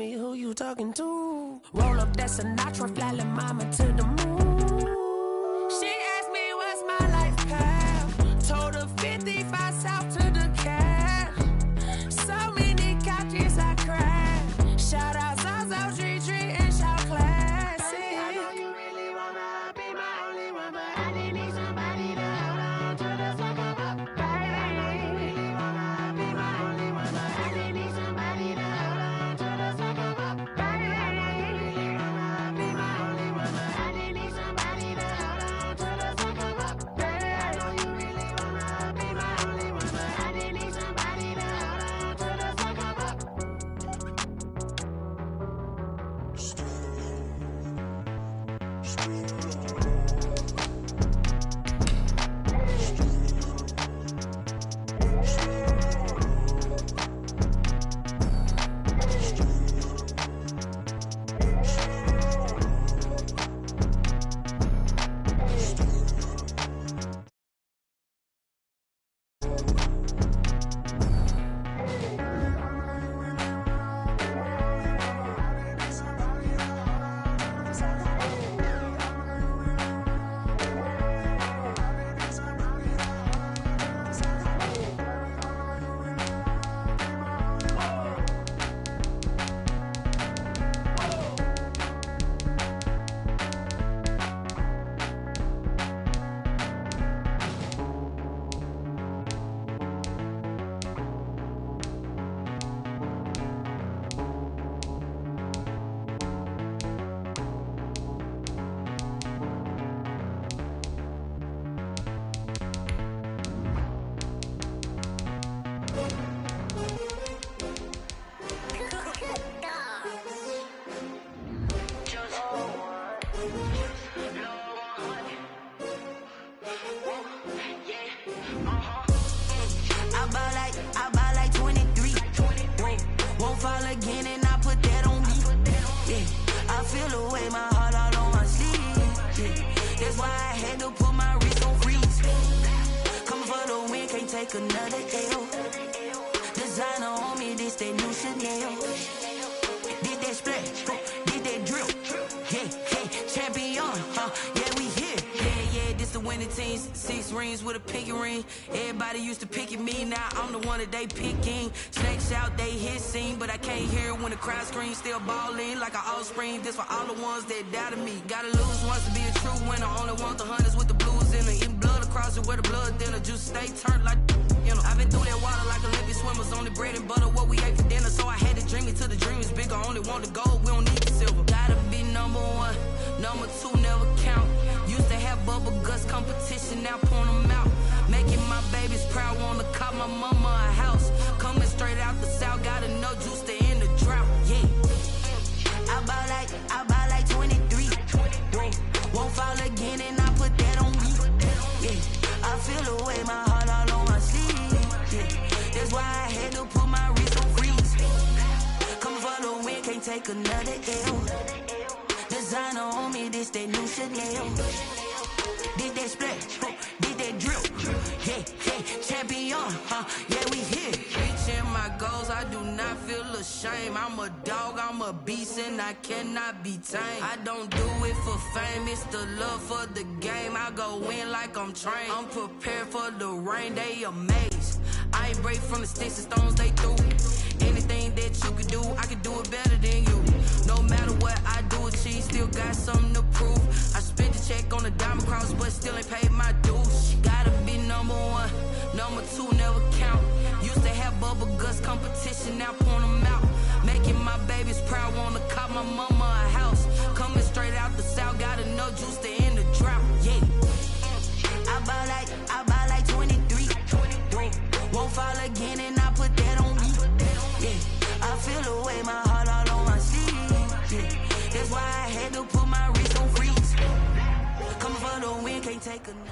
me who you talking to. Roll up that Sinatra, fly la mama to the moon. She asked me what's my life path. Told her 55 south to the cash. So many couches I crashed. Shout out Zazo, Tree, and shout classic. I know you really wanna be my only one, but I didn't need somebody to hold on to the second up, baby. I know you really wanna be my only one, but I didn't need somebody to hold on to the second up, baby. I know you really wanna be my only one, but I didn't need somebody to hold on to the second up, baby. I know you really wanna be my only one, but I didn't need somebody to hold on to the second up. I buy like 23. Won't fall again and I put that on me. Yeah, I feel away my heart all on my sleeve. Yeah, that's why I had to put my wrist on freeze. Coming for the win, can't take another L. Designer on me, this that new Chanel. Did that splash, did that drill. Yeah, champion, yeah, we here. Yeah, this the winning team. 6 rings with a pinky ring. Everybody used to pick at me, now I'm the one that they picking. Snakes out, they hit scene, but I can't hear it when the crowd screams. Still ballin' like an offspring. This for all the ones that doubted me. Gotta lose once to be a true winner. Only want the hunters with the blues in it. Eating blood across it where the blood thinner. Juice stay turned like, you know. I've been through that water like Olympic swimmers. Only bread and butter, what we ate for dinner. So I had to dream it till the dream is bigger. Only want the gold, we don't need the silver. Gotta be number 1, number 2 never count. Used to have bubble guts competition, now point them out. Making my babies proud, wanna cop my mama a house. Coming straight out the south, gotta know juice to end the drought. Yeah, I buy like 23. Won't fall again and I put that on me. Yeah, I feel away my heart all on my sleeve. Yeah, that's why I had to put my wrist on freeze. Coming for the win, can't take another L. Designer on me, this that new Chanel. Did that splash, did that drill. Yeah, champion, yeah, we here. Reaching my goals, I do not feel ashamed. I'm a dog, I'm a beast, and I cannot be tamed. I don't do it for fame, it's the love for the game. I go in like I'm trained. I'm prepared for the rain, they amazed. I ain't break from the sticks and stones they threw. Anything that you can do, I can do it better than you. No matter what I do, achieve, still got something to prove. I spent the check on the diamond cross, but still ain't paid my dues. Gotta be number 1, number 2 never count. Used to have bubble guts competition, now point them out. Making my babies proud, wanna cop my mama a house. Coming straight out the south, gotta know juice to end the drought. Yeah, I buy like 23. Won't fall again and I put that on me. Yeah, I feel away my heart all on my sleeve. Yeah, that's why I had to put my wrist on freeze. Coming for the win, can't take another.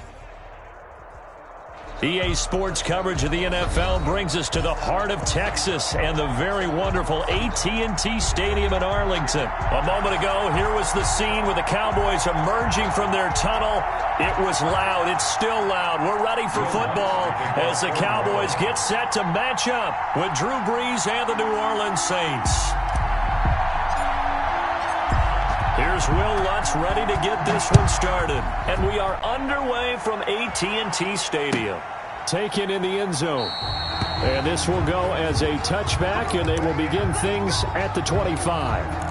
EA Sports coverage of the NFL brings us to the heart of Texas and the very wonderful AT&T Stadium in Arlington. A moment ago, here was the scene with the Cowboys emerging from their tunnel. It was loud. It's still loud. We're ready for football as the Cowboys get set to match up with Drew Brees and the New Orleans Saints. Here's Will Lutz ready to get this one started. And we are underway from AT&T Stadium. Taken in the end zone. And this will go as a touchback, and they will begin things at the 25.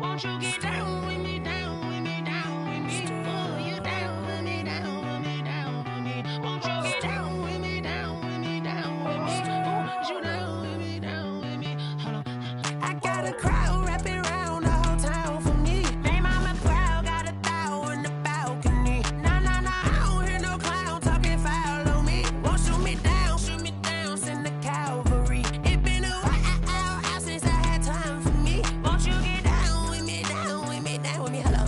Won't you get down with me, down with me, down with me? Oh, you down with me, down with me, down with me. Won't you get down with me, down with me, down with me? Oh, you down with me, down with me. Hold on. I got a crowd wrapping around the whole town for me. They mama proud, got a thou in the balcony. Nah, nah, nah, I don't hear no clown talking foul on me. Won't shoot me down, send the cavalry. It been a while since I had time for me. Won't you get down with me, down with me, down with me? Hello.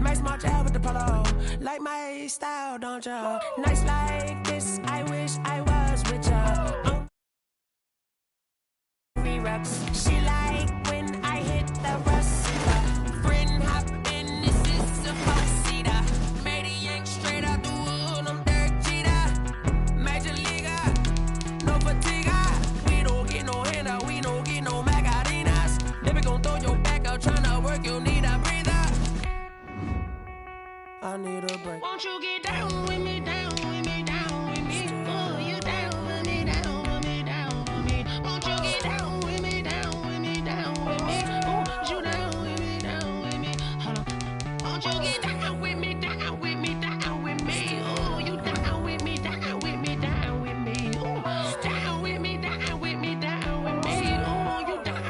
Max March out with the polo. Like my style, don't ya? Nights like this, I wish I was with ya. She like when I hit the rust. Friend hop in, this is a four-seater. Made a yank straight out the wood, I'm Derek Jeter. Major leaguer, no fatigue. We don't get no handout, we don't get no Macarinas. Never gon' throw your back out, tryna work, you need a breather. I need a break. Won't you get down with me, down with me, down with me? Oh, you down with me, down with me, down with me. Won't you get down with me, down with me, down with me? Oh, you down with me, down with me. Hold on. Won't you get down with me, down with me, down with me? Oh, you down with me, down with me, down with me. Oh, down with me, down with me, down with me. Oh, you down.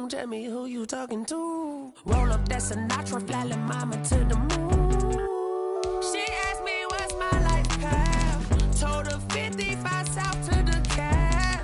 Tell me who you talking to. Roll up that Sinatra, fly la mama to the moon. She asked me what's my life path. Told her 55 south to the cat.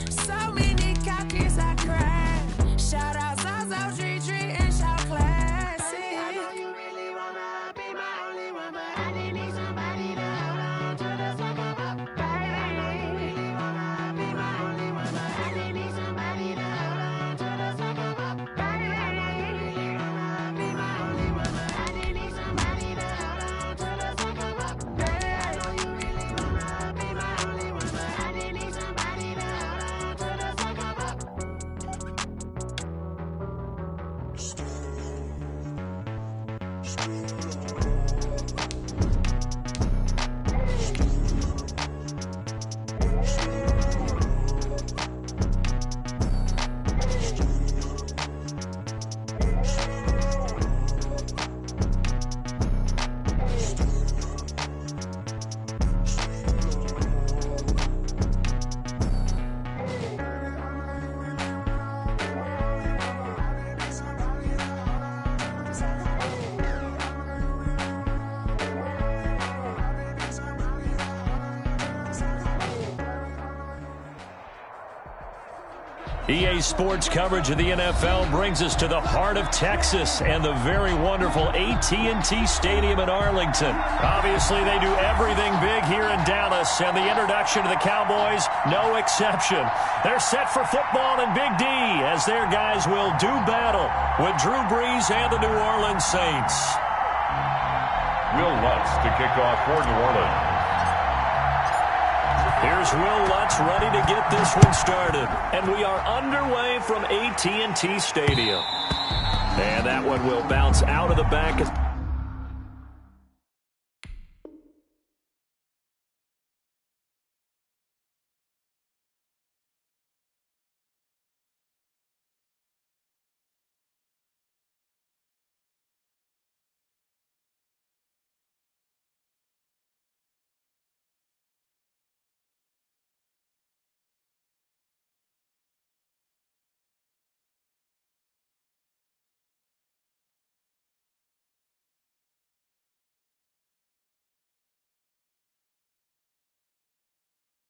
So many copies I cried. Shout out Zazo, Tree, and shout classic. I know you really wanna be my only one, but I didn't need somebody to hold on to the second up. Baby, I know you really wanna be my only one, but I didn't need somebody to hold on to the second up. Baby, I know you really wanna be my only one, but I didn't need somebody to hold on to the second up. Baby, I know you really wanna be my only one, but I didn't need somebody to hold on to the second up. EA Sports coverage of the NFL brings us to the heart of Texas and the very wonderful AT&T Stadium in Arlington. Obviously, they do everything big here in Dallas, and the introduction to the Cowboys, no exception. They're set for football in Big D as their guys will do battle with Drew Brees and the New Orleans Saints. Will Lutz to kick off for New Orleans. Here's Will Lutz ready to get this one started. And we are underway from AT&T Stadium. And that one will bounce out of the back.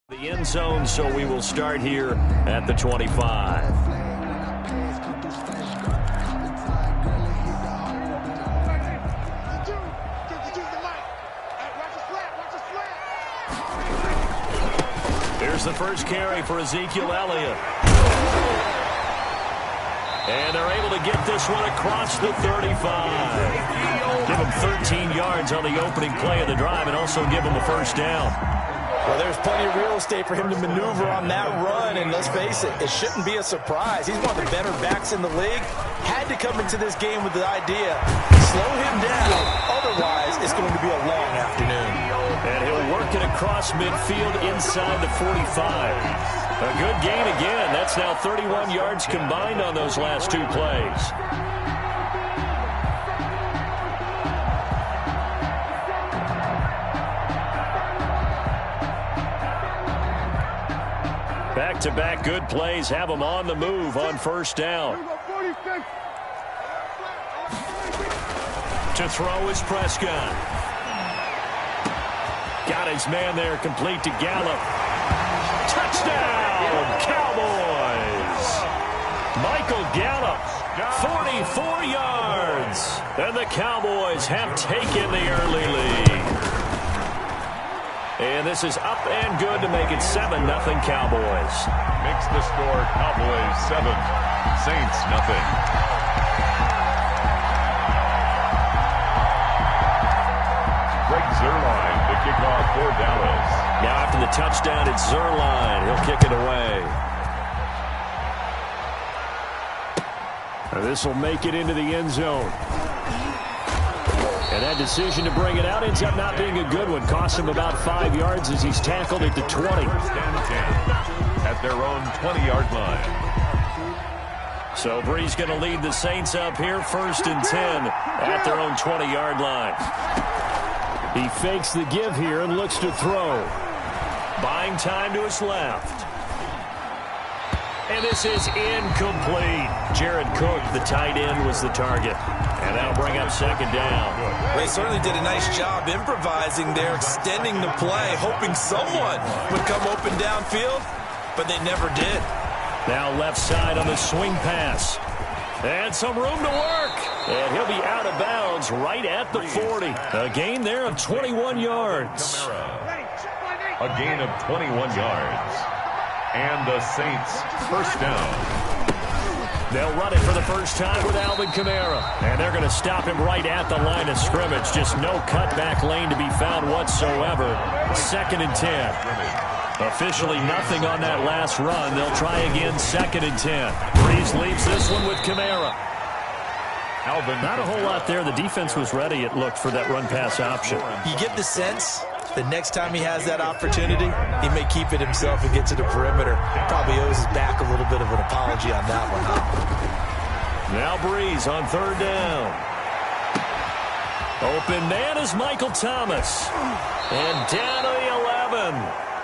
The end zone, so we will start here at the 25. Here's the first carry for Ezekiel Elliott. And they're able to get this one across the 35. Give him 13 yards on the opening play of the drive and also give him a first down. Well, there's plenty of real estate for him to maneuver on that run, and let's face it, it shouldn't be a surprise. He's one of the better backs in the league. Had to come into this game with the idea, slow him down, otherwise it's going to be a long afternoon. And he'll work it across midfield inside the 45. A good gain again. That's now 31 yards combined on those last two plays. Back-to-back good plays have them on the move on first down. To throw is Prescott. Got his man there, complete to Gallup. Touchdown, Cowboys! Michael Gallup, 44 yards. And the Cowboys have taken the early lead. And this is up and good to make it 7-0 Cowboys. Makes the score Cowboys 7, Saints nothing. Greg Zuerlein to kick off for Dallas. Now after the touchdown, it's Zuerlein. He'll kick it away. This will make it into the end zone. And that decision to bring it out ends up not being a good one. Costs him about 5 yards as he's tackled at the 20. At their own 20-yard line. So Brees going to lead the Saints up here, 1st and 10 at their own 20-yard line. He fakes the give here and looks to throw. Buying time to his left. And this is incomplete. Jared Cook, the tight end, was the target. And that'll bring up second down. They certainly did a nice job improvising there, extending the play, hoping someone would come open downfield, but they never did. Now left side on the swing pass. And some room to work. And he'll be out of bounds right at the 40. A gain there of 21 yards. A gain of 21 yards. And the Saints first down. They'll run it for the first time with Alvin Kamara. And they're going to stop him right at the line of scrimmage. Just no cutback lane to be found whatsoever. 2nd and 10. Officially nothing on that last run. They'll try again 2nd and 10. Brees leaves this one with Kamara. Not a whole lot there. The defense was ready, it looked, for that run-pass option. You get the sense the next time he has that opportunity, he may keep it himself and get to the perimeter. Probably owes his back a little bit of an apology on that one, huh? Now Brees on 3rd down. Open man is Michael Thomas. And down to the 11.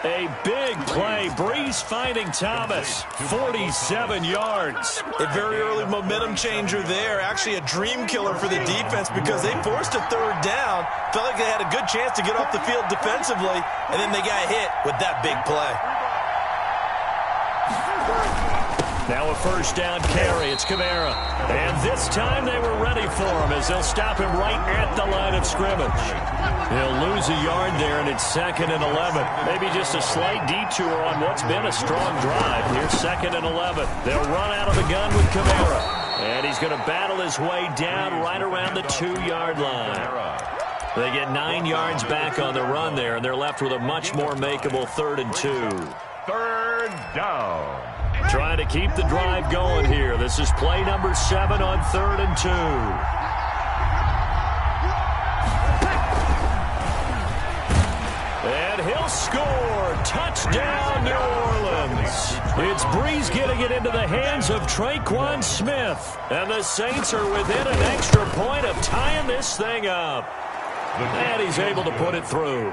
A big play. Brees finding Thomas. 47 yards. A very early momentum changer there. Actually a dream killer for the defense because they forced a 3rd down. Felt like they had a good chance to get off the field defensively, and then they got hit with that big play. Now a first down carry. It's Kamara. And this time they were ready for him as they'll stop him right at the line of scrimmage. He'll lose a yard there, and it's 2nd and 11. Maybe just a slight detour on what's been a strong drive. Here's 2nd and 11. They'll run out of the gun with Kamara. And he's going to battle his way down right around the 2-yard line. They get 9 yards back on the run there, and they're left with a much more makeable 3rd and 2. third down. Trying to keep the drive going here. This is play number 7 on 3rd and 2. And he'll score. Touchdown, New Orleans. It's Brees getting it into the hands of Tre'Quan Smith. And the Saints are within an extra point of tying this thing up. And he's able to put it through.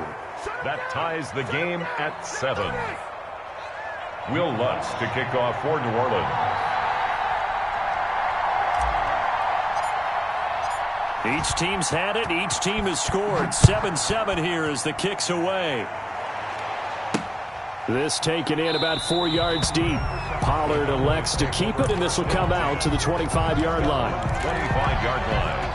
That ties the game at 7. Will Lutz to kick off for New Orleans. Each team's had it. Each team has scored. 7-7 here as the kick's away. This taken in about 4 yards deep. Pollard elects to keep it, and this will come out to the 25-yard line. 25-yard line.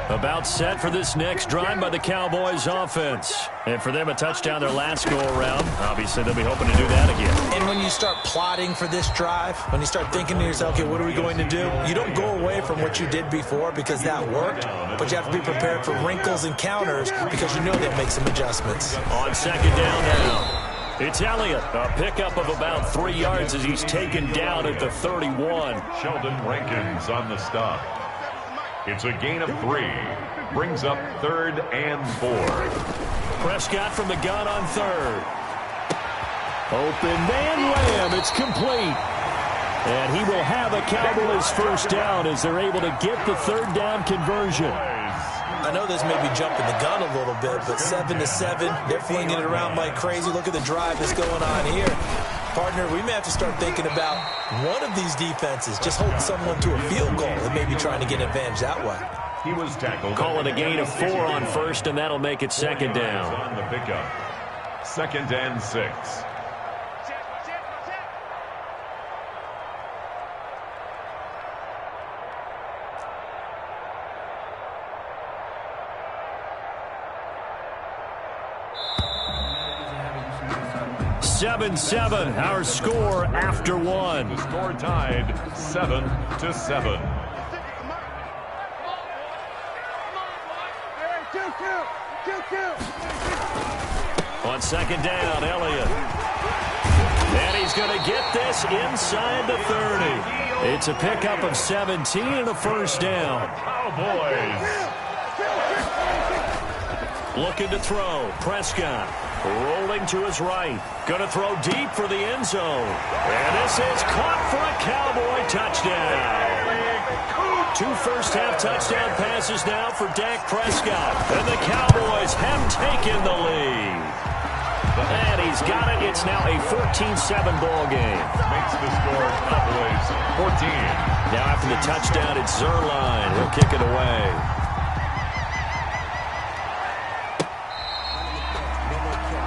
About set for this next drive by the Cowboys offense. And for them, a touchdown their last go-around. Obviously, they'll be hoping to do that again. And when you start plotting for this drive, when you start thinking to yourself, okay, what are we going to do? You don't go away from what you did before because that worked, but you have to be prepared for wrinkles and counters because you know they'll make some adjustments. On second down now, it's Elliott. A pickup of about 3 yards as he's taken down at the 31. Sheldon Rankins on the stop. It's a gain of 3. Brings up 3rd and 4. Prescott from the gun on 3rd. Open man Lamb. It's complete. And he will have a Cowboys first down as they're able to get the 3rd down conversion. I know this may be jumping the gun a little bit, but 7-7, they're flinging it around like crazy. Look at the drive that's going on here. Partner, we may have to start thinking about one of these defenses just holding someone to a field goal and maybe trying to get an advantage that way. He was tackled. Call it a gain of 4 on 1st, and that'll make it 2nd down. On the pickup. 2nd and 6. Seven, our score after 1. The score tied 7-7. On second down, Elliott. And he's going to get this inside the 30. It's a pickup of 17 and a first down. Cowboys. Looking to throw. Prescott rolling to his right. Going to throw deep for the end zone. And this is caught for a Cowboy touchdown. 2 first-half touchdown passes now for Dak Prescott. And the Cowboys have taken the lead. And he's got it. It's now a 14-7 ball game. Makes the score Cowboys 14. Now after the touchdown, it's Zuerlein. He'll kick it away.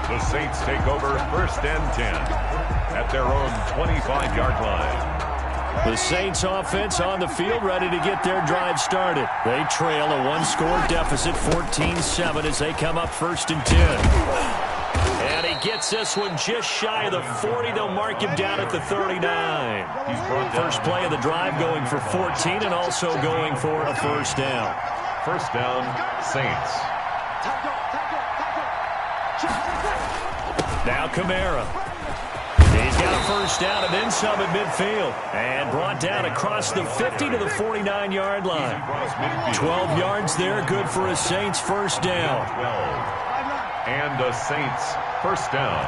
The Saints take over 1st and 10 at their own 25-yard line. The Saints offense on the field ready to get their drive started. They trail a 1-score deficit 14-7 as they come up 1st and 10. And he gets this one just shy of the 40. They'll mark him down at the 39. First play of the drive going for 14 and also going for a first down. First down, Saints. Now Kamara. He's got a first down and then some at midfield. And brought down across the 50 to the 49-yard line. 12 yards there, good for a Saints first down. 12. And a Saints first down.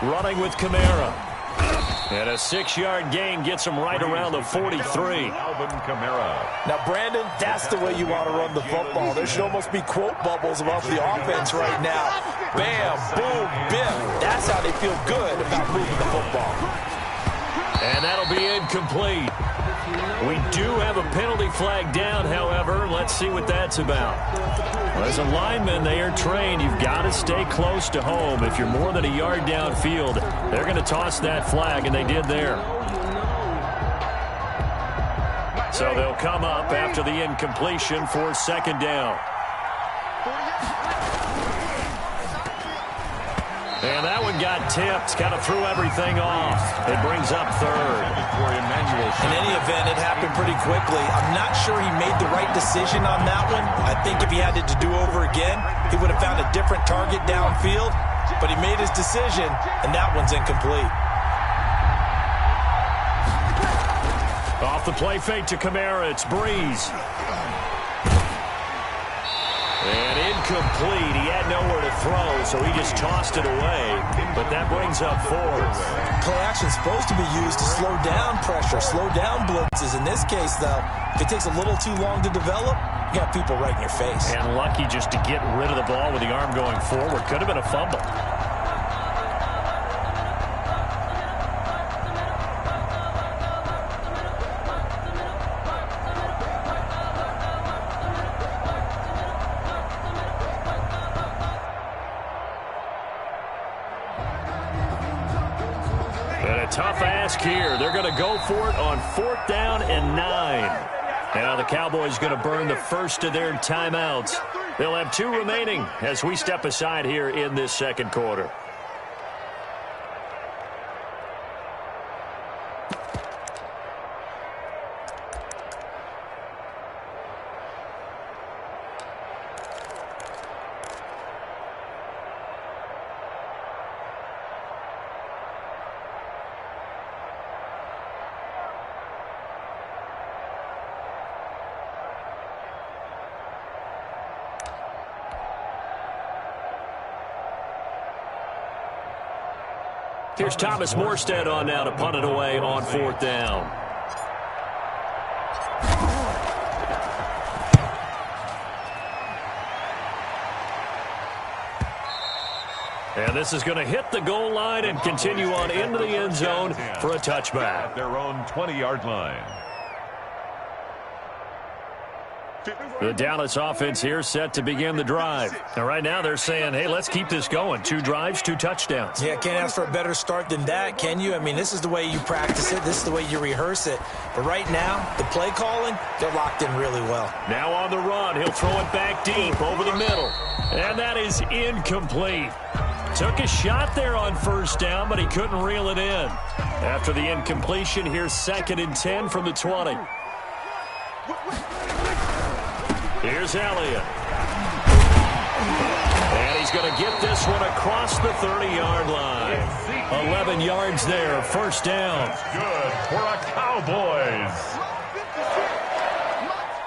Running with Kamara. And a 6-yard gain gets him right around the 43. Alvin Kamara. Now, Brandon, that's the way you want to run the football. There should almost be quote bubbles about the offense right now. Bam, boom, biff. That's how they feel good about moving the football. And that'll be incomplete. We do have a penalty flag down, however. Let's see what that's about. Well, as a lineman, they are trained. You've got to stay close to home. If you're more than a yard downfield, they're going to toss that flag, and they did there. So they'll come up after the incompletion for second down. And that one got tipped, kind of threw everything off. It brings up third. In any event, it happened pretty quickly. I'm not sure he made the right decision on that one. I think if he had it to do over again, he would have found a different target downfield. but he made his decision, and that one's incomplete. Off the play fake to Kamara, it's Breeze. And incomplete. He had nowhere to throw, so he just tossed it away. But that brings up fourth. Play action's supposed to be used to slow down pressure, slow down blitzes. In this case, though, if it takes a little too long to develop, you got people right in your face. And lucky just to get rid of the ball with the arm going forward. Could have been a fumble. Tough ask here. They're going to go for it on 4th down and 9. Now the Cowboys going to burn the first of their timeouts. They'll have 2 remaining as we step aside here in this second quarter. Here's Thomas Morstead on now to punt it away on 4th down. And this is going to hit the goal line and continue on into the end zone for a touchback. At their own 20-yard line. The Dallas offense here set to begin the drive. Now, right now they're saying, hey, let's keep this going. 2 drives, 2 touchdowns. Yeah, can't ask for a better start than that, can you? I mean, this is the way you practice it. This is the way you rehearse it. But right now, the play calling, they're locked in really well. Now on the run, he'll throw it back deep over the middle. And that is incomplete. Took a shot there on 1st down, but he couldn't reel it in. After the incompletion, here's 2nd and 10 from the 20. Here's Elliott. And he's going to get this one across the 30-yard line. 11 yards there, 1st down. Good for a Cowboys.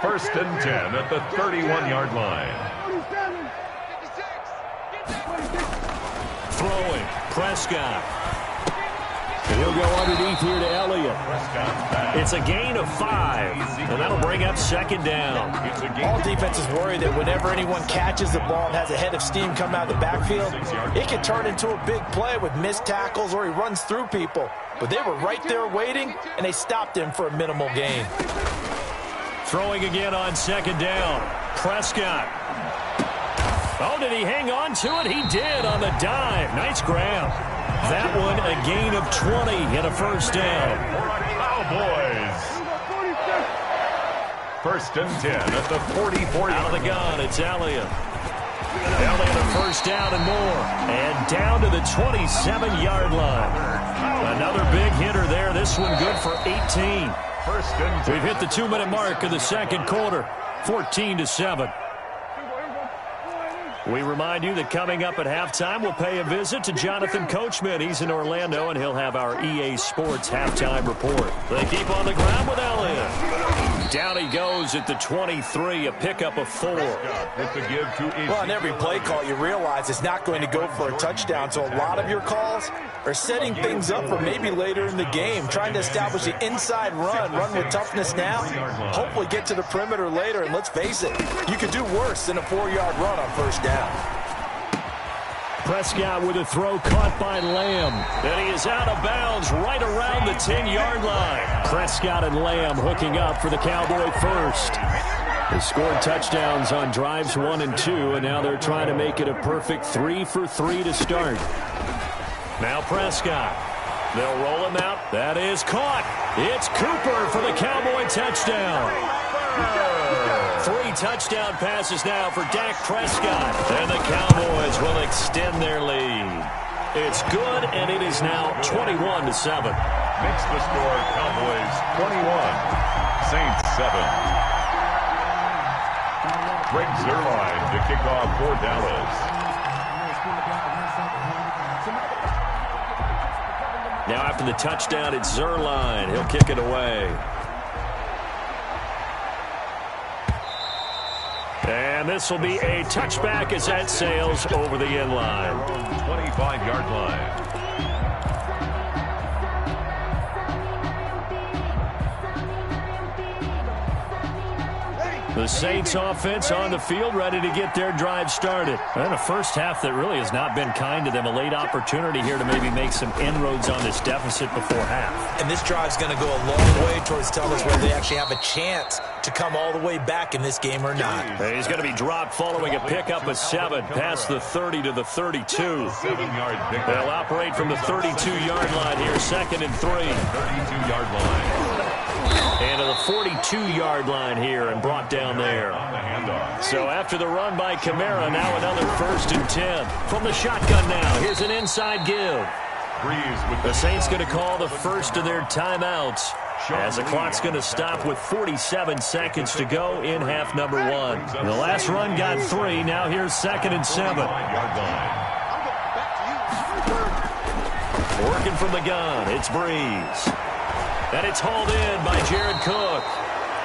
1st and 10 at the 31-yard line. Throwing, Prescott. And he'll go underneath here to Elliott. It's a gain of 5, and that'll bring up 2nd down. All defenses worry that whenever anyone catches the ball and has a head of steam come out of the backfield, it can turn into a big play with missed tackles or he runs through people. But they were right there waiting, and they stopped him for a minimal gain. Throwing again on 2nd down. Prescott. Oh, did he hang on to it? He did on the dive. Nice grab. That one a gain of 20 and a 1st down. Cowboys. 1st and 10 at the 44. Out of the gun, it's Elliott. Elliott a 1st down and more. And down to the 27-yard line. Another big hitter there. This one good for 18. 1st and 10. We've hit the 2-minute mark of the second quarter. 14-7. We remind you that coming up at halftime, we'll pay a visit to Jonathan Coachman. He's in Orlando, and he'll have our EA Sports halftime report. They keep on the ground with Elliott. Down he goes at the 23, a pickup of 4. Well, on every play call, you realize it's not going to go for a touchdown, so a lot of your calls are setting things up for maybe later in the game, trying to establish the inside run with toughness now, hopefully get to the perimeter later, and let's face it, you could do worse than a 4-yard run on 1st down. Prescott with a throw caught by Lamb. And he is out of bounds right around the 10-yard line. Prescott and Lamb hooking up for the Cowboy first. They scored touchdowns on drives 1 and 2, and now they're trying to make it a perfect 3 for 3 to start. Now Prescott. They'll roll him out. That is caught. It's Cooper for the Cowboy touchdown. 3 touchdown passes now for Dak Prescott. And the Cowboys will extend their lead. It's good, and it is now 21-7. Makes the score Cowboys 21, Saints 7. Greg Zuerlein to kick off for Dallas. Now after the touchdown, it's Zuerlein. He'll kick it away. And this will be a touchback as that sails over the end line. 25-yard line. The Saints offense on the field, ready to get their drive started. And a first half that really has not been kind to them. A late opportunity here to maybe make some inroads on this deficit before half. And this drive's going to go a long way towards telling us whether they actually have a chance to come all the way back in this game or not. He's going to be dropped following a pickup of 7 past the 30 to the 32. 7-yard pickup. They'll operate from the 32-yard line here, 2nd and 3. 32-yard line. And to the 42-yard line here and brought down there. So after the run by Kamara, now another 1st and 10. From the shotgun now, here's an inside give. The Saints going to call the first of their timeouts as the clock's going to stop with 47 seconds to go in half number 1. The last run got 3. Now here's 2nd and 7. Working from the gun, it's Breeze. And it's hauled in by Jared Cook.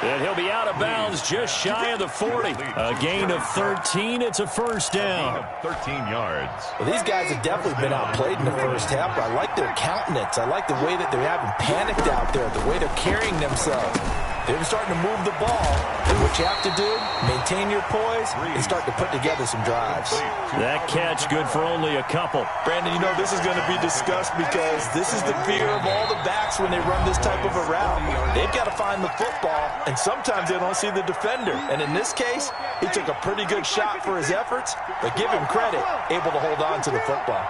And he'll be out of bounds just shy of the 40. A gain of 13. It's a first down. 13 yards. Well, these guys have definitely been outplayed in the first half, but I like their countenance. I like the way that they're having panicked out there, the way they're carrying themselves. They're starting to move the ball. And what you have to do, maintain your poise and start to put together some drives. That catch good for only a couple. Brandon, you know this is going to be discussed because this is the fear of all the backs when they run this type of a route. They've got to find the football, and sometimes they don't see the defender. And in this case, he took a pretty good shot for his efforts, but give him credit, able to hold on to the football.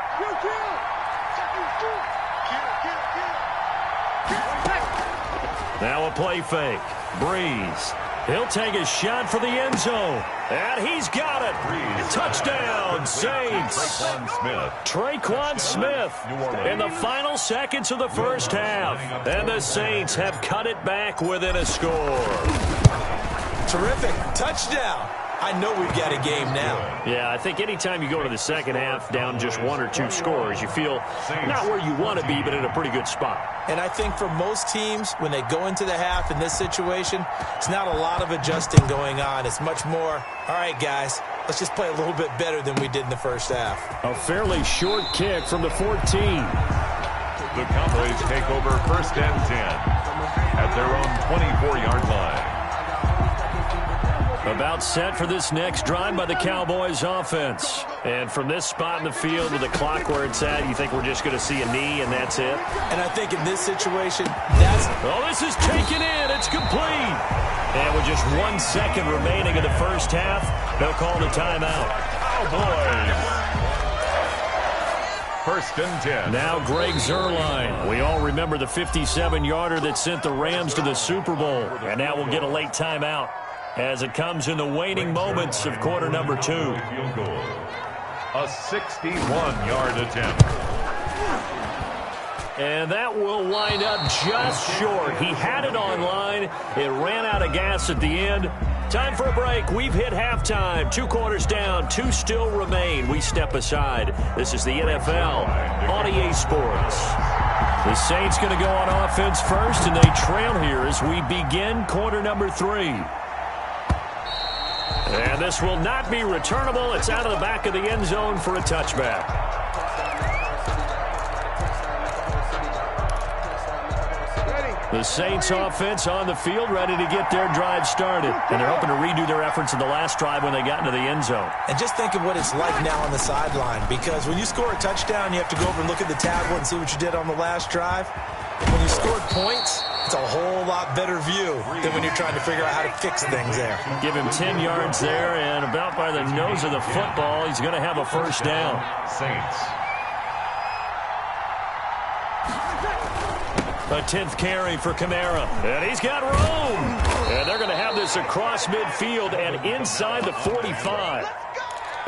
Now a play fake. Breeze. He'll take a shot for the end zone. And he's got it. Touchdown, Saints. Tre'Quan Smith in the final seconds of the first half. And the Saints have cut it back within a score. Terrific. Touchdown. I know we've got a game now. Yeah, I think anytime you go to the second half down just 1 or 2 scores, you feel not where you want to be, but in a pretty good spot. And I think for most teams, when they go into the half in this situation, it's not a lot of adjusting going on. It's much more, all right, guys, let's just play a little bit better than we did in the first half. A fairly short kick from the 14. The Cowboys take over 1st and 10 at their own 24-yard line. About set for this next drive by the Cowboys offense. And from this spot in the field with the clock where it's at, you think we're just going to see a knee and that's it? And I think in this situation, that's... Oh, this is taken in. It's complete. And with just 1 second remaining in the first half, they'll call the timeout. Cowboys. 1st and 10. Now Greg Zuerlein. We all remember the 57-yarder that sent the Rams to the Super Bowl. And now we'll get a late timeout as it comes in the waning moments of quarter number 2. Field goal. A 61-yard attempt. And that will wind up just short. He had it on line. It ran out of gas at the end. Time for a break. We've hit halftime. 2 quarters down. 2 still remain. We step aside. This is the NFL on EA Sports. The Saints going to go on offense first, and they trail here as we begin quarter number 3. And this will not be returnable. It's out of the back of the end zone for a touchback. The Saints offense on the field ready to get their drive started. And they're hoping to redo their efforts in the last drive when they got into the end zone. And just think of what it's like now on the sideline, because when you score a touchdown, you have to go over and look at the tablet and see what you did on the last drive. When you scored points, it's a whole lot better view than when you're trying to figure out how to fix things there. Give him 10 yards there, and about by the nose of the football, he's going to have a first down. Saints. A 10th carry for Kamara. And he's got room. And they're going to have this across midfield and inside the 45.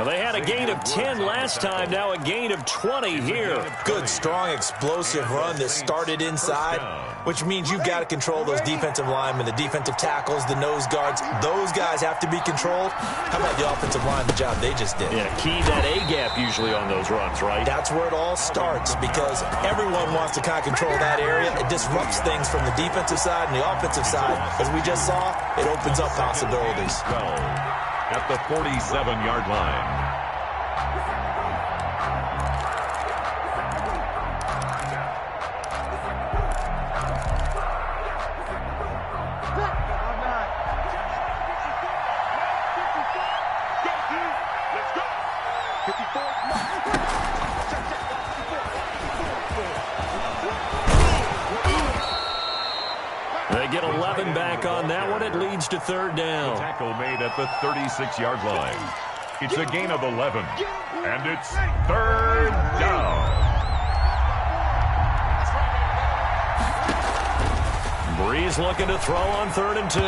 Well, they had a gain of 10 last time, now a gain of 20 here. Good, strong, explosive run that started inside, which means you've got to control those defensive linemen, the defensive tackles, the nose guards. Those guys have to be controlled. How about the offensive line, the job they just did? Yeah, key that A-gap usually on those runs, right? That's where it all starts because everyone wants to kind of control that area. It disrupts things from the defensive side and the offensive side. As we just saw, it opens up possibilities. At the 47-yard line. They get 11 back on that one. It leads to third down. Tackle made at the 36-yard line. It's a gain of 11, and it's third down. Breeze looking to throw on 3rd and 2.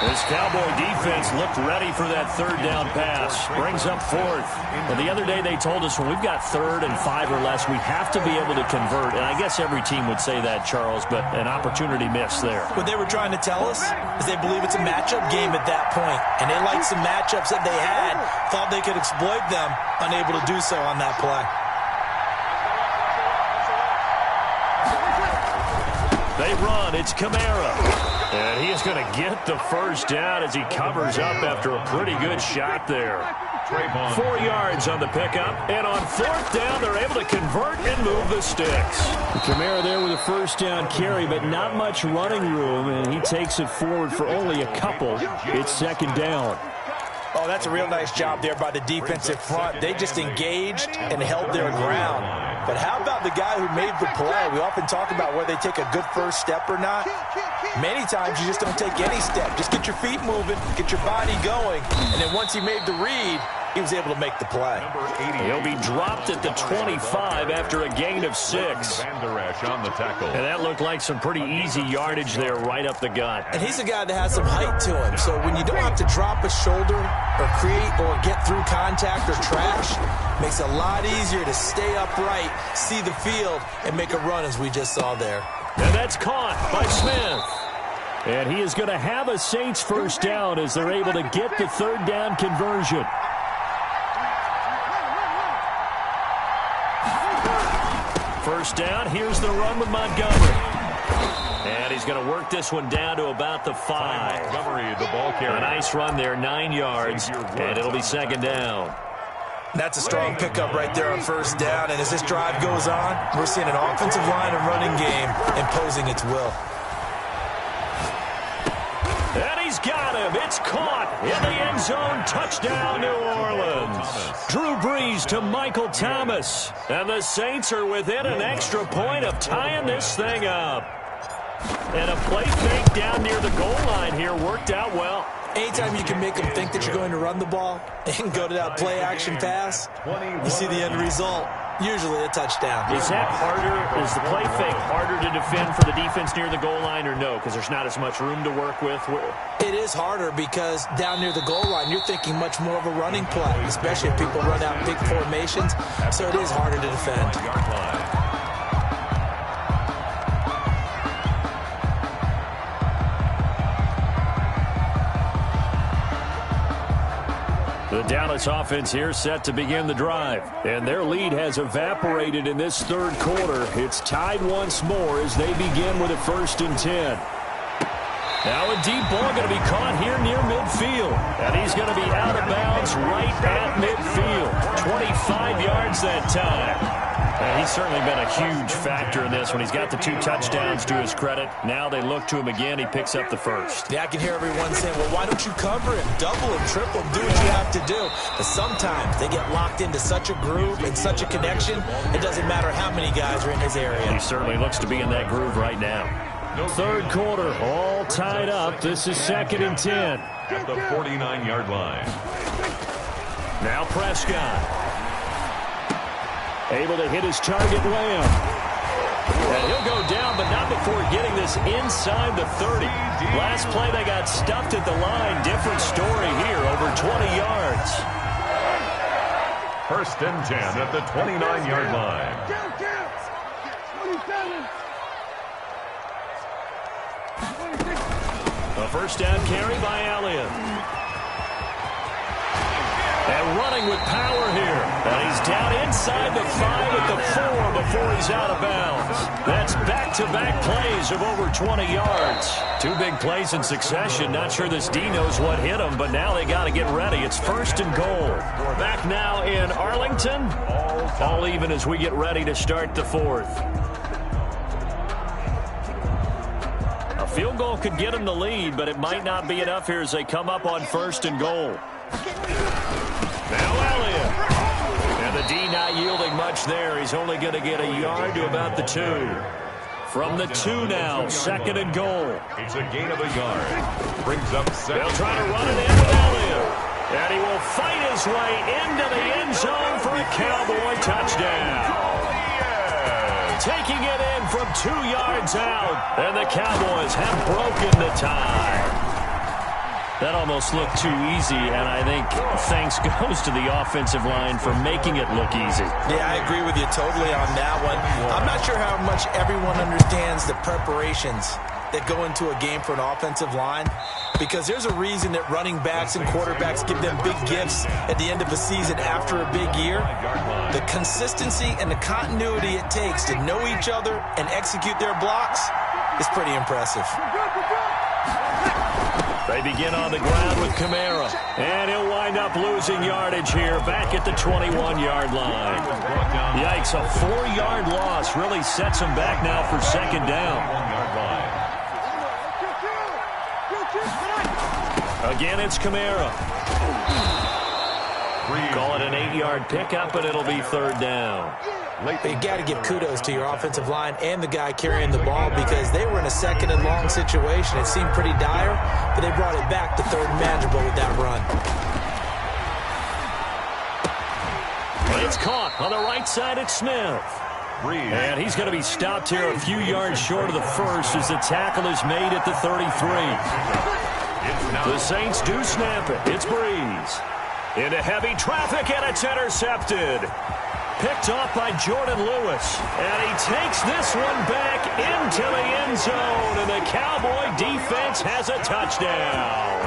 This Cowboy defense looked ready for that third down pass. Brings up 4th. Well, the other day they told us when we've got 3rd and 5 or less, we have to be able to convert. And I guess every team would say that, Charles, but an opportunity missed there. What they were trying to tell us is they believe it's a matchup game at that point. And they liked some matchups that they had, thought they could exploit them, unable to do so on that play. They run. It's Kamara. And he is going to get the first down as he covers up after a pretty good shot there. 4 yards on the pickup. And on 4th down, they're able to convert and move the sticks. Kamara there with a first down carry, but not much running room. And he takes it forward for only a couple. It's 2nd down. Oh, that's a real nice job there by the defensive front. They just engaged and held their ground. But how about the guy who made the play? We often talk about whether they take a good first step or not. Many times you just don't take any step. Just get your feet moving, get your body going, and then once he made the read, he was able to make the play. He'll be dropped at the 25 after a gain of 6. Van Der Esch on the tackle. And that looked like some pretty easy yardage there right up the gut. And he's a guy that has some height to him. So when you don't have to drop a shoulder or create or get through contact or trash, makes it a lot easier to stay upright, see the field, and make a run as we just saw there. And that's caught by Smith. And he is going to have a Saints first down as they're able to get the third down conversion. First down, here's the run with Montgomery. And he's going to work this one down to about the 5. Montgomery, the ball carrier. A nice run there, 9 yards, and it'll be 2nd down. That's a strong pickup right there on first down. And as this drive goes on, we're seeing an offensive line and running game imposing its will. And he's got him. It's caught in the end zone. Touchdown, New Orleans. Drew Brees to Michael Thomas. And the Saints are within an extra point of tying this thing up. And a play fake down near the goal line here worked out well. Anytime you can make them think that you're going to run the ball and go to that play-action pass, you see the end result, usually a touchdown. Is that harder? Is the play fake harder to defend for the defense near the goal line or no? Because there's not as much room to work with? It is harder because down near the goal line, you're thinking much more of a running play, especially if people run out big formations. So it is harder to defend. The Dallas offense here set to begin the drive. And their lead has evaporated in this third quarter. It's tied once more as they begin with a 1st and 10. Now a deep ball going to be caught here near midfield. And he's going to be out of bounds right at midfield. 25 yards that time. And he's certainly been a huge factor in this when he's got the 2 touchdowns to his credit. Now they look to him again. He picks up the first. Yeah, I can hear everyone saying, well, why don't you cover him? Double him, triple him, do what you have to do. But sometimes they get locked into such a groove and such a connection, it doesn't matter how many guys are in his area. He certainly looks to be in that groove right now. Third quarter, all tied up. This is 2nd and 10. At the 49-yard line. Now Prescott. Able to hit his target, Lamb. And he'll go down, but not before getting this inside the 30. Last play, they got stuffed at the line. Different story here, over 20 yards. First and 10 at the 29-yard line. A first down carry by Elliott. And running with power here. And he's down inside the 5 at the 4 before he's out of bounds. That's back-to-back plays of over 20 yards. 2 big plays in succession. Not sure this D knows what hit him, but now they got to get ready. It's first and goal. We're back now in Arlington. All even as we get ready to start the 4th. A field goal could get them the lead, but it might not be enough here as they come up on first and goal. Now Elliott. And the D not yielding much there. He's only going to get a yard to about the 2. From the 2 now, second and goal. It's a gain of a yard. Brings up second. They'll try to run it in with Elliott. And he will fight his way into the end zone for a Cowboy touchdown. Taking it in from 2 yards out. And the Cowboys have broken the tie. That almost looked too easy, and I think thanks goes to the offensive line for making it look easy. Yeah, I agree with you totally on that one. I'm not sure how much everyone understands the preparations that go into a game for an offensive line, because there's a reason that running backs and quarterbacks give them big gifts at the end of the season after a big year. The consistency and the continuity it takes to know each other and execute their blocks is pretty impressive. They begin on the ground with Kamara, and he'll wind up losing yardage here back at the 21-yard line. Yikes, a 4-yard loss really sets him back now for second down. Again, it's Kamara. Call it an 8-yard pickup, and it'll be third down. You got to give kudos to your offensive line and the guy carrying the ball, because they were in a second and long situation. It seemed pretty dire, but they brought it back to third and manageable with that run. It's caught on the right side at Smith. And he's going to be stopped here a few yards short of the first as the tackle is made at the 33. The Saints do snap it. It's Breeze. Into heavy traffic, and it's intercepted. Picked off by Jordan Lewis. And he takes this one back into the end zone. And the Cowboy defense has a touchdown.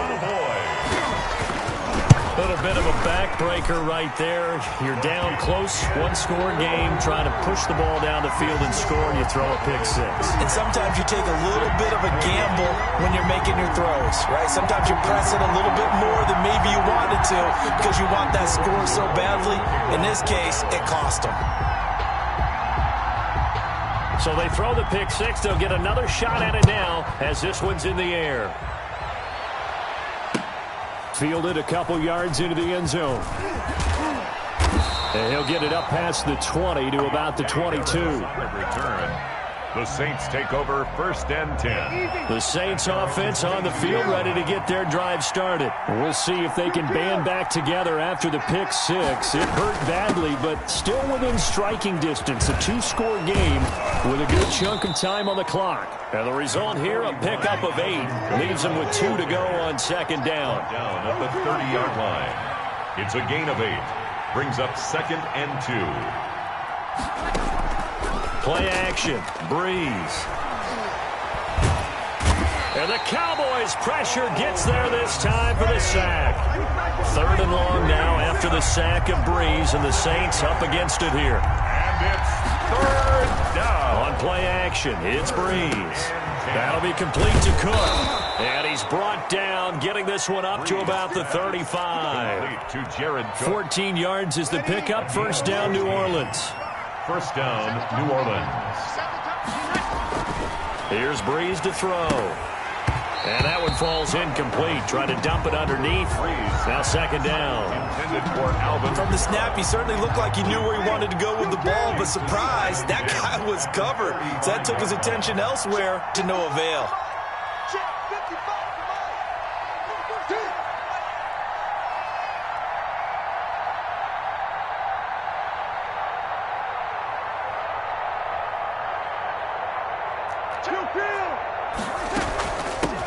A little bit of a backbreaker right there. You're down close, one-score game, trying to push the ball down the field and score, and you throw a pick 6. And sometimes you take a little bit of a gamble when you're making your throws, right? Sometimes you press it a little bit more than maybe you wanted to because you want that score so badly. In this case, it cost them. So they throw the pick 6. They'll get another shot at it now as this one's in the air. Fielded a couple yards into the end zone. And he'll get it up past the 20 to about the 22. Return. The Saints take over first and 10. The Saints offense on the field ready to get their drive started. We'll see if they can band back together after the pick 6. It hurt badly, but still within striking distance. A 2-score game with a good chunk of time on the clock. And the result here, a pickup of 8. Leaves them with 2 to go on second down. Down at the 30-yard line. It's a gain of 8. Brings up second and 2. Play action. Breeze. And the Cowboys' pressure gets there this time for the sack. Third and long now after the sack of Breeze, and the Saints up against it here. And it's third down. On play action, it's Breeze. That'll be complete to Cook. And he's brought down, getting this one up to about the 35. To Jared Cook. 14 yards is the pickup. First down, New Orleans. First down, New Orleans. Here's Breeze to throw. And that one falls incomplete. Try to dump it underneath. Now second down. Intended for Alvin. From the snap, he certainly looked like he knew where he wanted to go with the ball, but surprise, that guy was covered. So that took his attention elsewhere to no avail.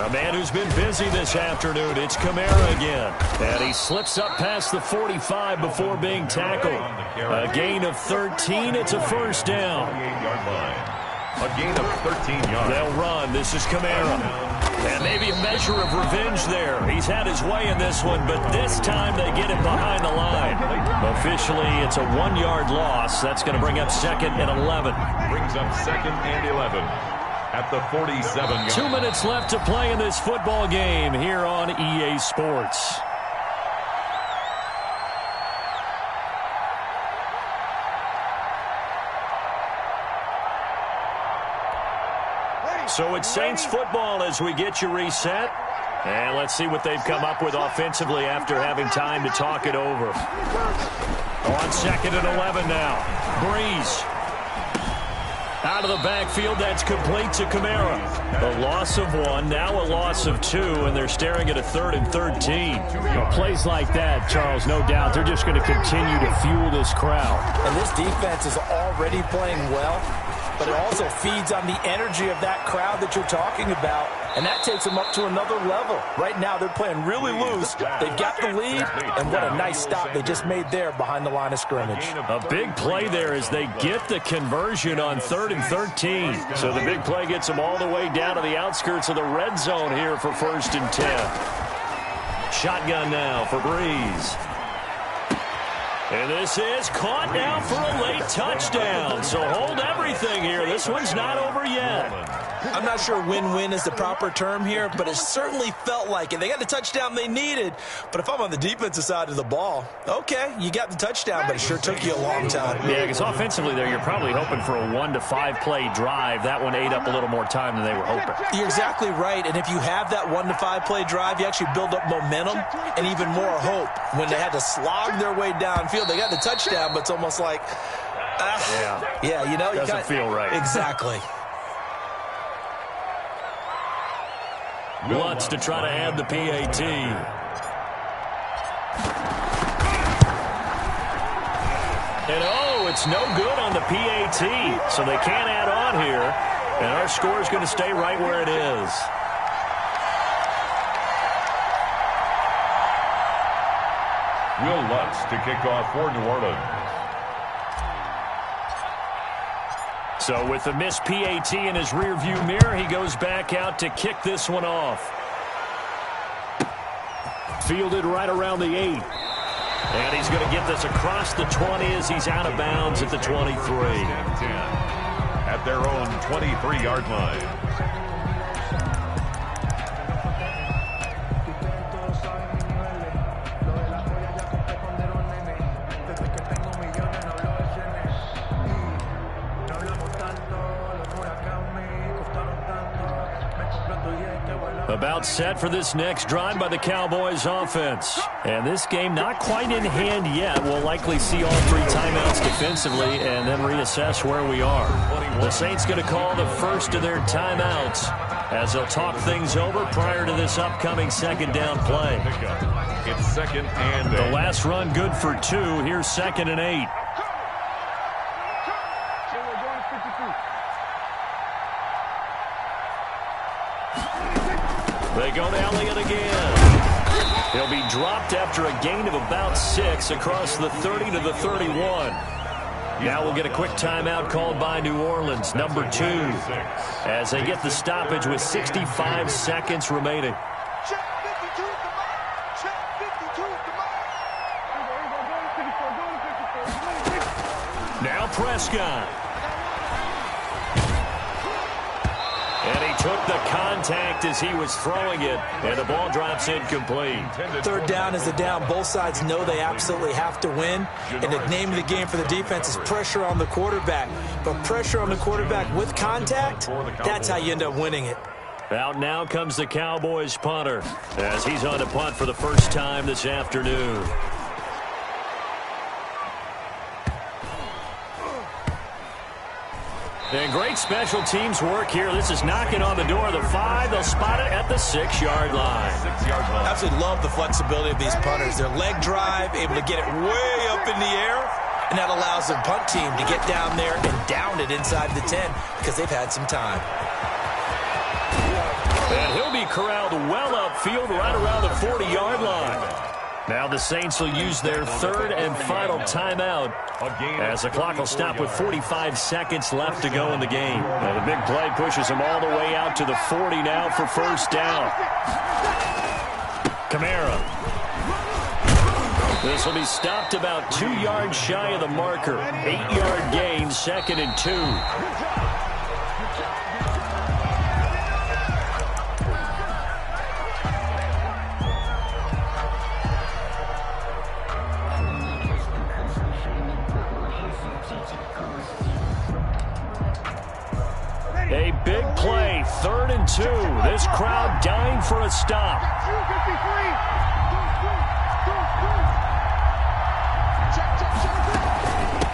A man who's been busy this afternoon, it's Kamara again. And he slips up past the 45 before being tackled. A gain of 13, it's a first down. A gain of 13 yards. They'll run. This is Kamara. And maybe a measure of revenge there. He's had his way in this one, but this time they get him behind the line. Officially, it's a 1-yard loss. That's going to bring up 2nd and 11. Brings up 2nd and 11 at the 47-yard. 2 minutes left to play in this football game here on EA Sports. So it's Saints football as we get you reset. And let's see what they've come up with offensively after having time to talk it over. On 2nd and 11 now. Breeze. Out of the backfield, that's complete to Kamara. A loss of 1, now a loss of 2, and they're staring at a 3rd and 13. Plays like that, Charles, no doubt, they're just going to continue to fuel this crowd. And this defense is already playing well, but it also feeds on the energy of that crowd that you're talking about, and that takes them up to another level. Right now, they're playing really loose. They've got the lead, and what a nice stop they just made there behind the line of scrimmage. A big play there as they get the conversion on 3rd and 13. So the big play gets them all the way down to the outskirts of the red zone here for 1st and 10. Shotgun now for Breeze. And this is caught now for a late touchdown. So hold everything here. This one's not over yet. I'm not sure win-win is the proper term here, but it certainly felt like it. They got the touchdown they needed, but if I'm on the defensive side of the ball, okay, you got the touchdown, but it sure took you a long time. Yeah, because offensively there, you're probably hoping for a 1 to 5 play drive. That one ate up a little more time than they were hoping. You're exactly right, and if you have that 1 to 5 play drive, you actually build up momentum and even more hope. When they had to slog their way downfield, they got the touchdown, but it's almost like, yeah, you know, doesn't feel right. Exactly. Lutz to try to add the PAT. And it's no good on the PAT, so they can't add on here. And our score is going to stay right where it is. Will Lutz to kick off for New Orleans. So with the missed PAT in his rearview mirror, he goes back out to kick this one off. Fielded right around the 8. And he's going to get this across the 20 as he's out of bounds at the 23. At their own 23-yard line. About set for this next drive by the Cowboys offense. And this game not quite in hand yet. We'll likely see all 3 timeouts defensively and then reassess where we are. The Saints going to call the first of their timeouts as they'll talk things over prior to this upcoming 2nd down play. It's 2nd and 8. The last run good for 2. Here's 2nd and 8. They go to Elliott again. He'll be dropped after a gain of about 6 across the 30 to the 31. Now we'll get a quick timeout called by New Orleans, number 2, as they get the stoppage with 65 seconds remaining. Now Prescott. And he took the contact as he was throwing it, and the ball drops incomplete. 3rd down is the down. Both sides know they absolutely have to win, and the name of the game for the defense is pressure on the quarterback. But pressure on the quarterback with contact, that's how you end up winning it. Out now comes the Cowboys punter as he's on to punt for the first time this afternoon. And great special teams work here. This is knocking on the door of the 5. They'll spot it at the 6-yard line. Absolutely love the flexibility of these punters. Their leg drive, able to get it way up in the air, and that allows the punt team to get down there and down it inside the 10 because they've had some time. And he'll be corralled well upfield right around the 40-yard line. Now the Saints will use their third and final timeout as the clock will stop with 45 seconds left to go in the game. Now the big play pushes them all the way out to the 40 now for first down. Kamara. This will be stopped about 2 yards shy of the marker. 8-yard gain, 2nd and 2. A big play, 3rd and 2. This crowd dying for a stop.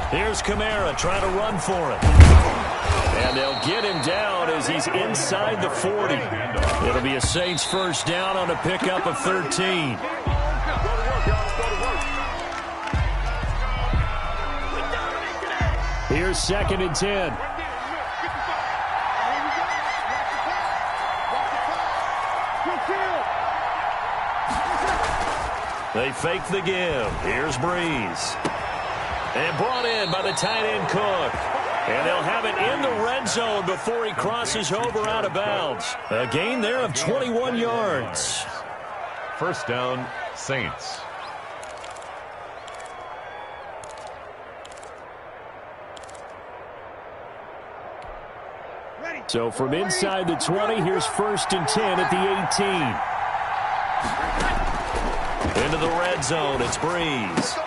Here's Kamara trying to run for it. And they'll get him down as he's inside the 40. It'll be a Saints first down on a pickup of 13. Here's 2nd and 10. They fake the give. Here's Breeze. And brought in by the tight end Cook. And they'll have it in the red zone before he crosses over out of bounds. A gain there of 21 yards. First down, Saints. So from inside the 20, here's 1st and 10 at the 18. Into the red zone, it's Breeze.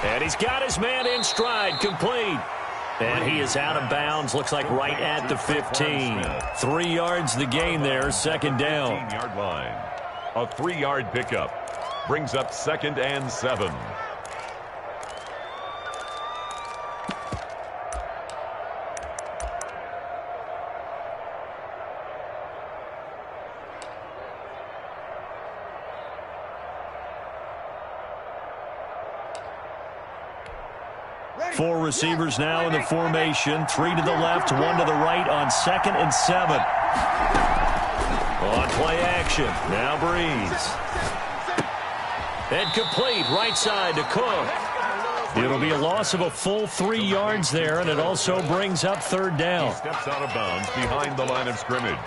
And he's got his man in stride, complete. And he is out of bounds, looks like right at the 15. 3 yards the gain there, 2nd down. 15-yard line. A 3-yard pickup. Brings up 2nd and 7. Four receivers now in the formation. 3 to the left, 1 to the right on 2nd and 7. On play action. Now Breeze. And complete right side to Cook. It'll be a loss of a full 3 yards there, and it also brings up 3rd down. He steps out of bounds behind the line of scrimmage.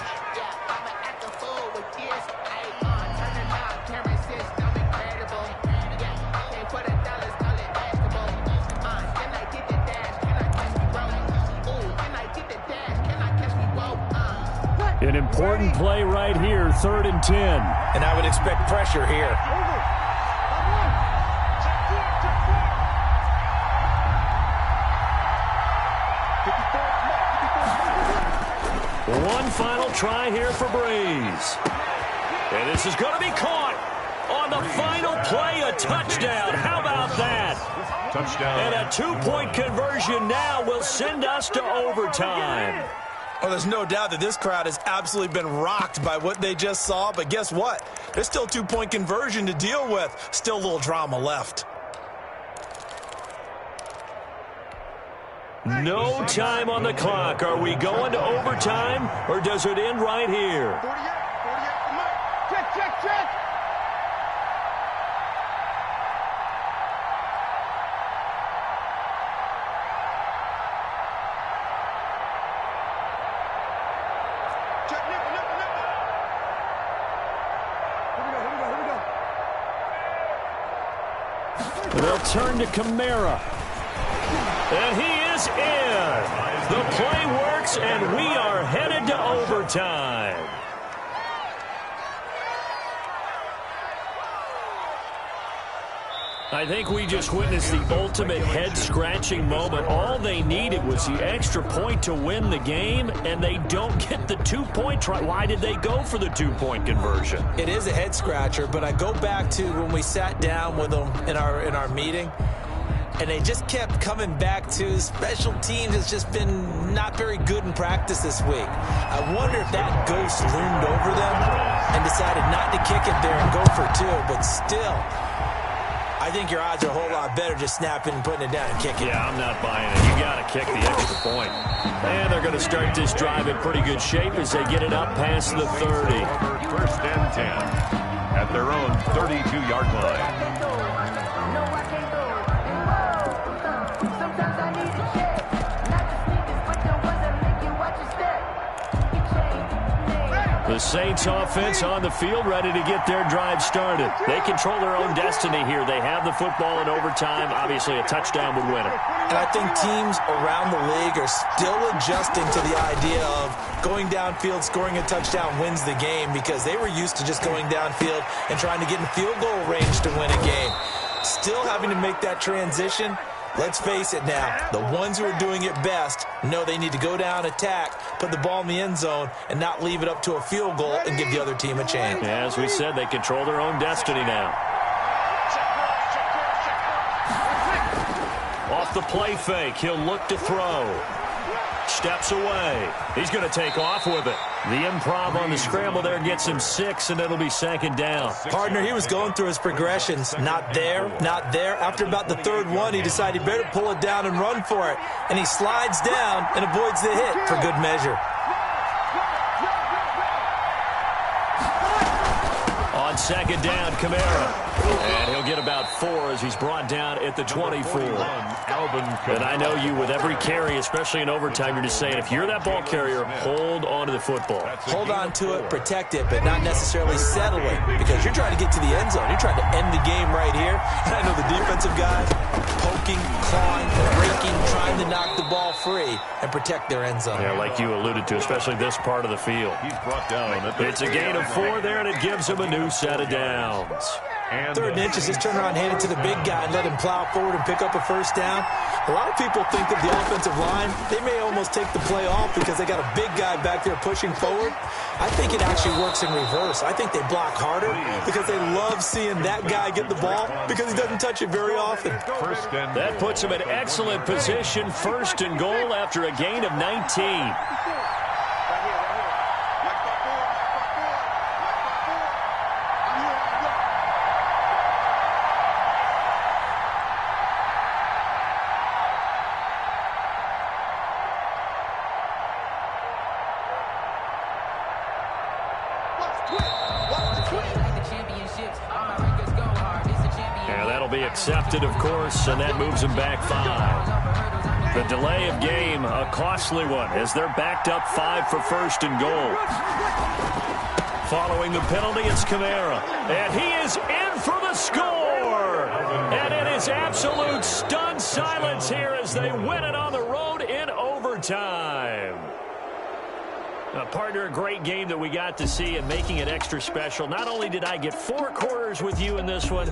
An important play right here, 3rd and 10. And I would expect pressure here. One final try here for Breeze. And this is going to be caught on the final play, a touchdown. How about that? Touchdown. And a 2-point conversion now will send us to overtime. Well, there's no doubt that this crowd has absolutely been rocked by what they just saw. But guess what? There's still 2-point conversion to deal with. Still a little drama left. No time on the clock. Are we going to overtime, or does it end right here? 48, come on. Check. They'll turn to Kamara. And he is in. The play works, and we are headed to overtime. I think we just witnessed the ultimate head-scratching moment. All they needed was the extra point to win the game, and they don't get the 2-point try. Why did they go for the 2-point conversion? It is a head-scratcher, but I go back to when we sat down with them in our meeting, and they just kept coming back to special teams has just been not very good in practice this week. I wonder if that ghost loomed over them and decided not to kick it there and go for 2, but still, I think your odds are a whole lot better just snapping and putting it down and kicking. Yeah, I'm not buying it. You got to kick the extra point. And they're going to start this drive in pretty good shape as they get it up past the 30. First and 10 at their own 32-yard line. The Saints offense on the field, ready to get their drive started. They control their own destiny here. They have the football in overtime. Obviously, a touchdown would win it. And I think teams around the league are still adjusting to the idea of going downfield, scoring a touchdown wins the game, because they were used to just going downfield and trying to get in field goal range to win a game. Still having to make that transition. Let's face it now, the ones who are doing it best know they need to go down, attack, put the ball in the end zone, and not leave it up to a field goal and give the other team a chance. Yeah, as we said, they control their own destiny now. Off the play fake, he'll look to throw. Steps away. He's going to take off with it. The improv on the scramble there gets him 6, and it'll be second down. Partner, he was going through his progressions. Not there, not there. After about the third one, he decided he better pull it down and run for it. And he slides down and avoids the hit for good measure. On second down, Kamara. And he'll get about 4 as he's brought down at the 24. And I know you, with every carry, especially in overtime, you're just saying, if you're that ball carrier, hold on to the football. Hold on to it, protect it, but not necessarily settle it, because you're trying to get to the end zone. You're trying to end the game right here. And I know the defensive guys poking, clawing, breaking, trying to knock the ball free and protect their end zone. Yeah, like you alluded to, especially this part of the field. He's brought down. It's a gain of 4 there, and it gives him a new set of downs. Third and inches, just turn around, hand it to the big guy, and let him plow forward and pick up a first down. A lot of people think that the offensive line, they may almost take the play off because they got a big guy back there pushing forward. I think it actually works in reverse. I think they block harder because they love seeing that guy get the ball because he doesn't touch it very often. That puts him in excellent position, first and goal after a gain of 19. Accepted, of course, and that moves him back 5. The delay of game, a costly one, as they're backed up 5 for first and goal. Following the penalty, it's Kamara, and he is in for the score! And it is absolute stunned silence here as they win it on the road in overtime. Partner, a great game that we got to see and making it extra special. Not only did I get 4 quarters with you in this one,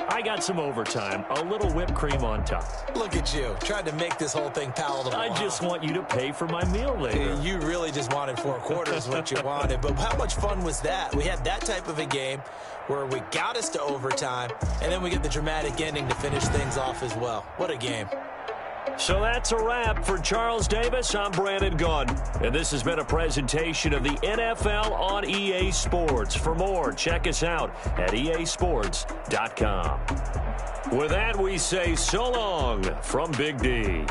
I got some overtime, a little whipped cream on top. Look at you, trying to make this whole thing palatable. I just want you to pay for my meal later. You really just wanted 4 quarters what you wanted, but how much fun was that? We had that type of a game where we got us to overtime, and then we get the dramatic ending to finish things off as well. What a game. So that's a wrap for Charles Davis. I'm Brandon Gunn, and this has been a presentation of the NFL on EA Sports. For more, check us out at easports.com. With that, we say so long from Big D.